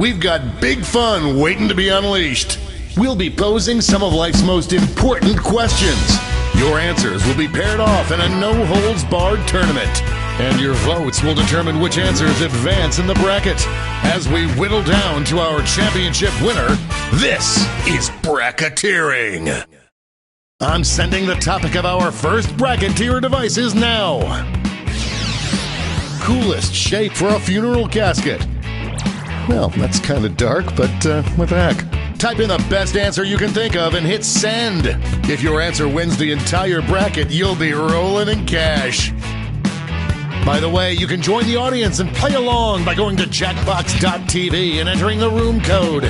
we've got big fun waiting to be unleashed. We'll be posing some of life's most important questions. Your answers will be paired off in a no-holds-barred tournament. And your votes will determine which answers advance in the bracket. As we whittle down to our championship winner, this is bracketeering. I'm sending the topic of our first bracketeer devices now. Coolest shape for a funeral casket. Well, that's kind of dark, but what the heck? Type in the best answer you can think of and hit send. If your answer wins the entire bracket, you'll be rolling in cash. By the way, you can join the audience and play along by going to jackbox.tv and entering the room code.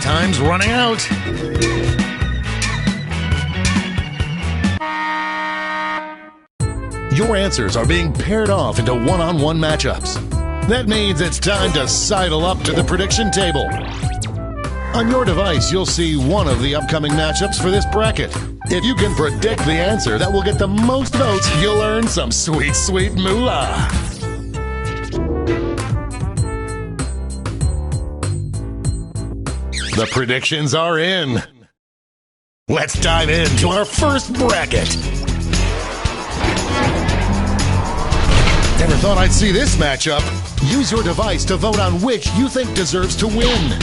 Time's running out. Your answers are being paired off into one-on-one matchups. That means it's time to sidle up to the prediction table. On your device, you'll see one of the upcoming matchups for this bracket. If you can predict the answer that will get the most votes, you'll earn some sweet, sweet moolah. The predictions are in. Let's dive into our first bracket. Never thought I'd see this matchup. Use your device to vote on which you think deserves to win.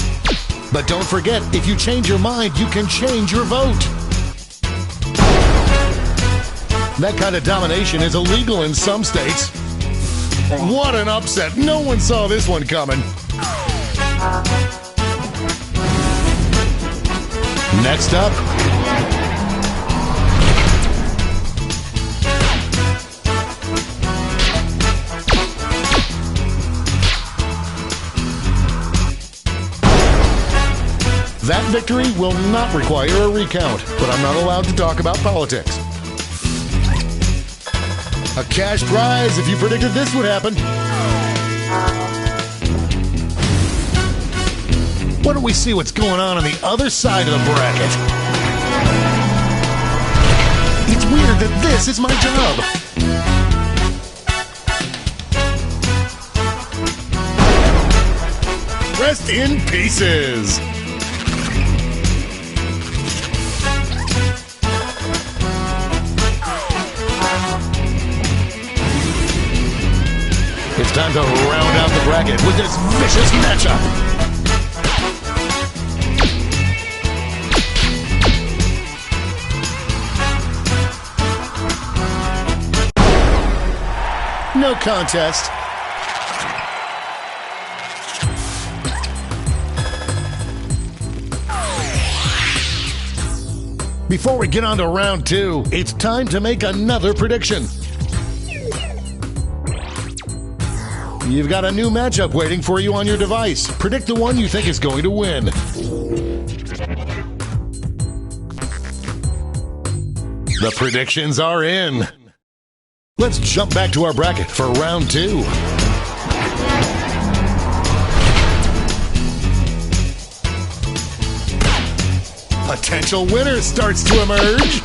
But don't forget, if you change your mind, you can change your vote. That kind of domination is illegal in some states. What an upset. No one saw this one coming. Next up, that victory will not require a recount, but I'm not allowed to talk about politics. A cash prize if you predicted this would happen. Why don't we see what's going on the other side of the bracket? It's weird that this is my job. Rest in pieces. It's time to round out the bracket with this vicious matchup. No contest. Before we get on to round two, it's time to make another prediction. You've got a new matchup waiting for you on your device. Predict the one you think is going to win. The predictions are in. Let's jump back to our bracket for round two. Potential winner starts to emerge.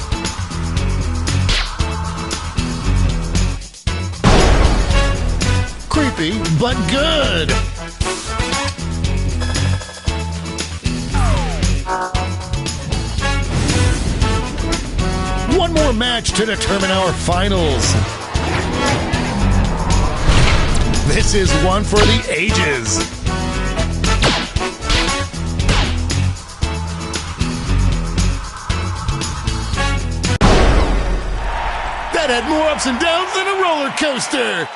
Creepy, but good. One more match to determine our finals. This is one for the ages. That had more ups and downs than a roller coaster.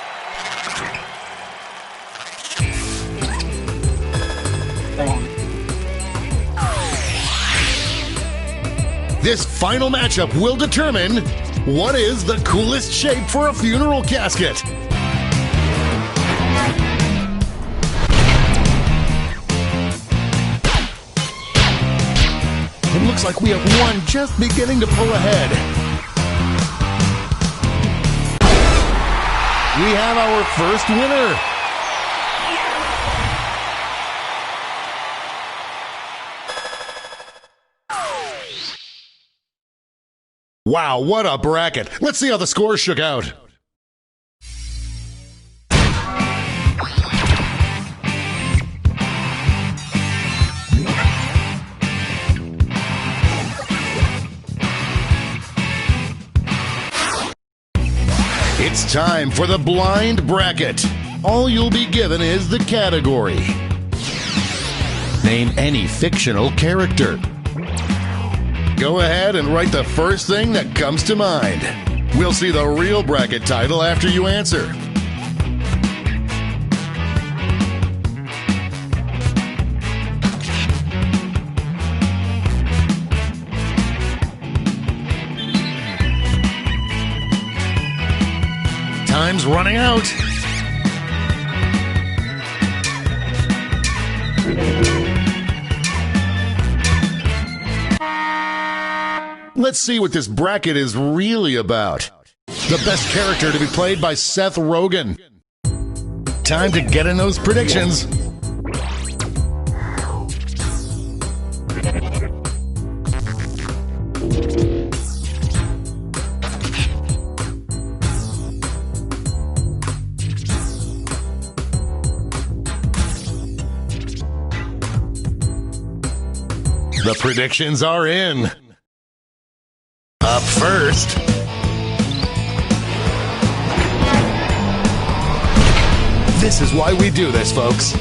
This final matchup will determine what is the coolest shape for a funeral casket. It looks like we have one just beginning to pull ahead. We have our first winner. Wow, what a bracket. Let's see how the scores shook out. It's time for the blind bracket. All you'll be given is the category. Name any fictional character. Go ahead and write the first thing that comes to mind. We'll see the real bracket title after you answer. Time's running out. Let's see what this bracket is really about. The best character to be played by Seth Rogen. Time to get in those predictions. The predictions are in. Up first, this is why we do this, folks.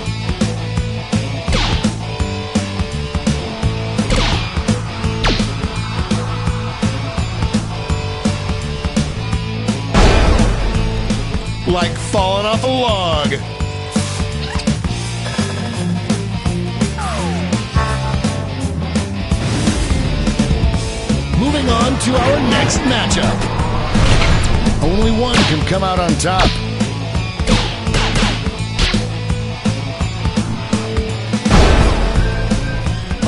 Like falling off a log. Moving on to our next matchup. Only one can come out on top.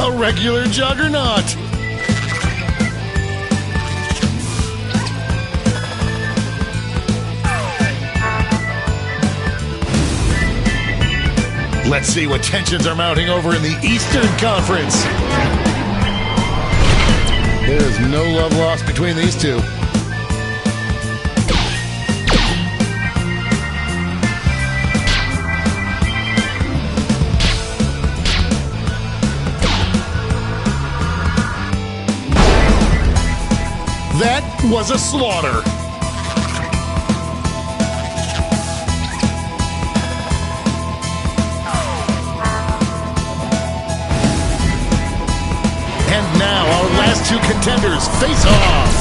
A regular juggernaut. Let's see what tensions are mounting over in the Eastern Conference. There is no love lost between these two. That was a slaughter. And now our last two contenders face off.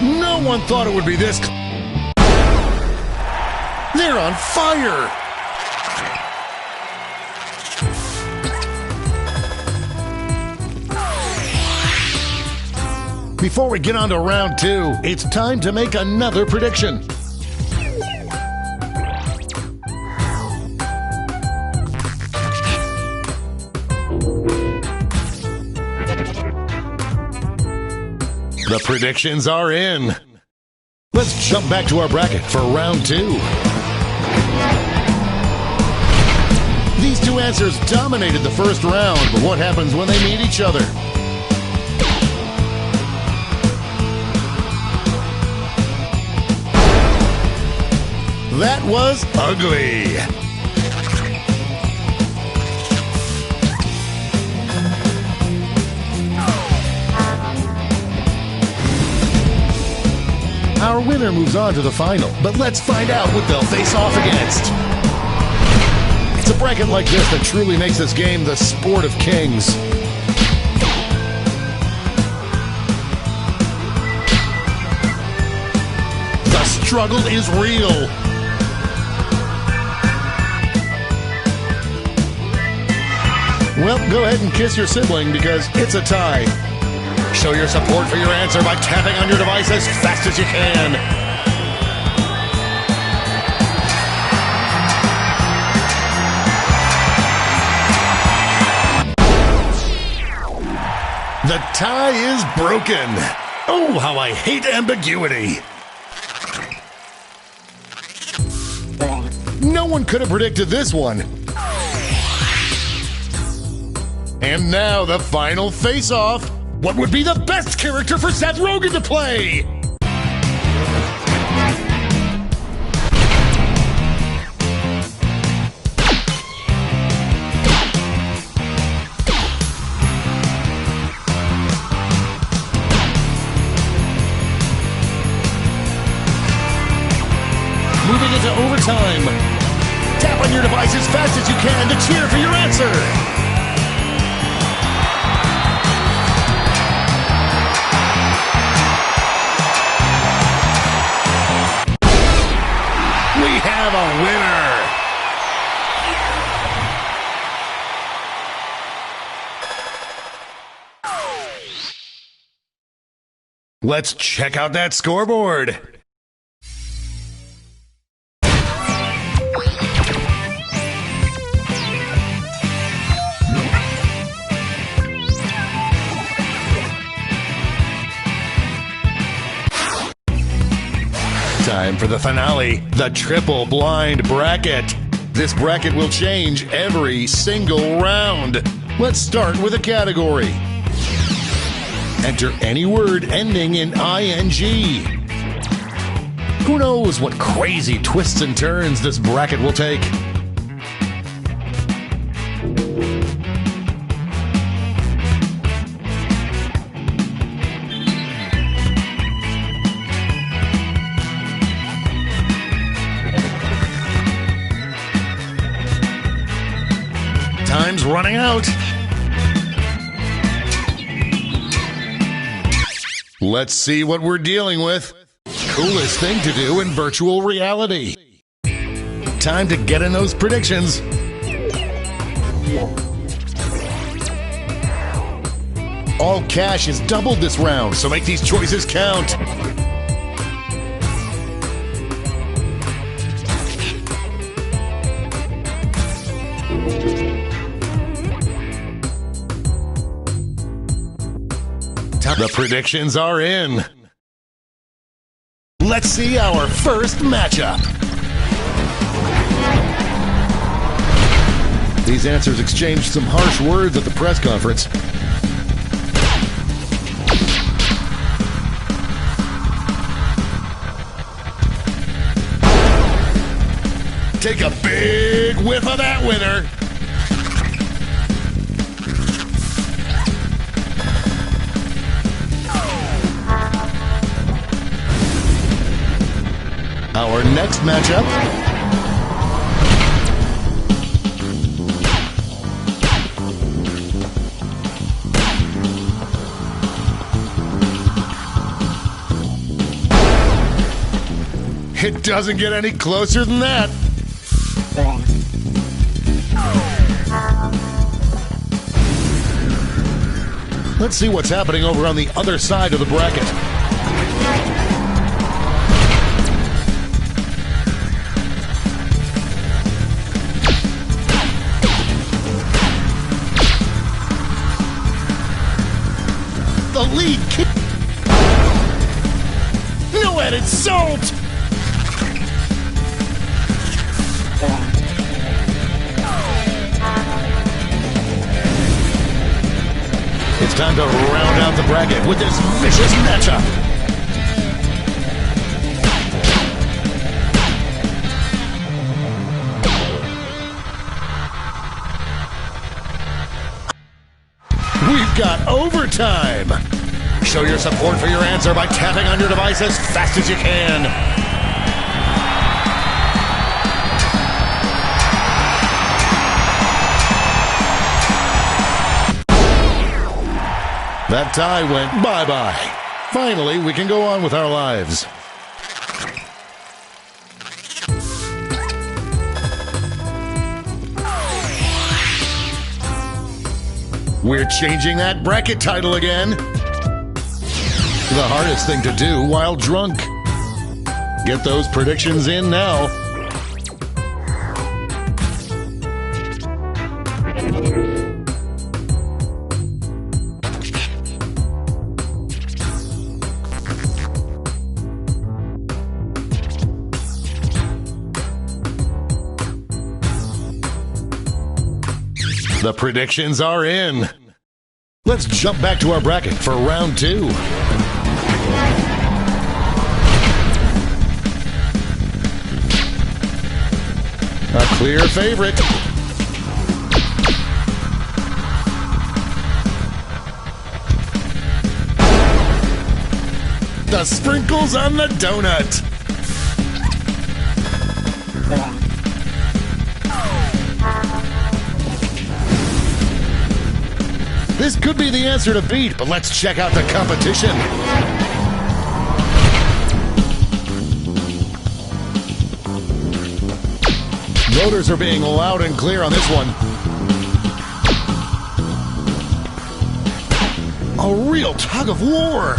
No one thought it would be this. They're on fire. Before we get on to round two, it's time to make another prediction. The predictions are in. Let's jump back to our bracket for round two. These two answers dominated the first round, but what happens when they meet each other? That was ugly. Our winner moves on to the final, but let's find out what they'll face off against. It's a bracket like this that truly makes this game the sport of kings. The struggle is real. Well, go ahead and kiss your sibling because it's a tie. Show your support for your answer by tapping on your device as fast as you can. The tie is broken. Oh, how I hate ambiguity. No one could have predicted this one. And now the final face-off. What would be the best character for Seth Rogen to play? Moving into overtime. Tap on your device as fast as you can to cheer for your answer. We have a winner. Let's check out that scoreboard. Time for the finale, the triple blind bracket. This bracket will change every single round. Let's start with a category. Enter any word ending in ing. Who knows what crazy twists and turns this bracket will take? Time's running out. Let's see what we're dealing with. Coolest thing to do in virtual reality. Time to get in those predictions. All cash is doubled this round, so make these choices count. The predictions are in. Let's see our first matchup. These answers exchanged some harsh words at the press conference. Take a big whiff of that winner. Our next matchup. It doesn't get any closer than that. Let's see what's happening over on the other side of the bracket. The lead kick. No added salt. It's time to round out the bracket with this vicious matchup. We've got overtime. Show your support for your answer by tapping on your device as fast as you can. That tie went bye-bye. Finally, we can go on with our lives. We're changing that bracket title again. The hardest thing to do while drunk. Get those predictions in now. The predictions are in. Let's jump back to our bracket for round 2. A clear favorite. The sprinkles on the donut. This could be the answer to beat, but let's check out the competition. Voters are being loud and clear on this one. A real tug of war.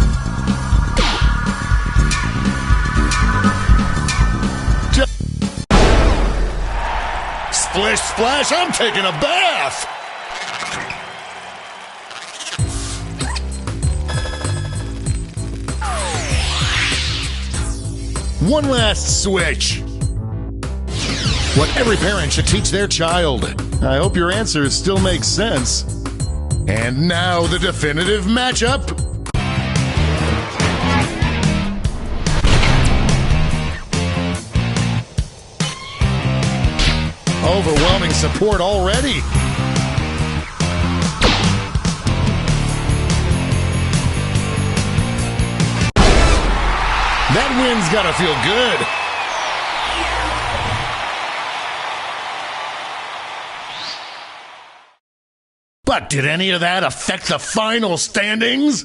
Splish splash, I'm taking a bath. One last switch. What every parent should teach their child. I hope your answers still make sense. And now the definitive matchup. Overwhelming support already. That win's gotta feel good. But did any of that affect the final standings?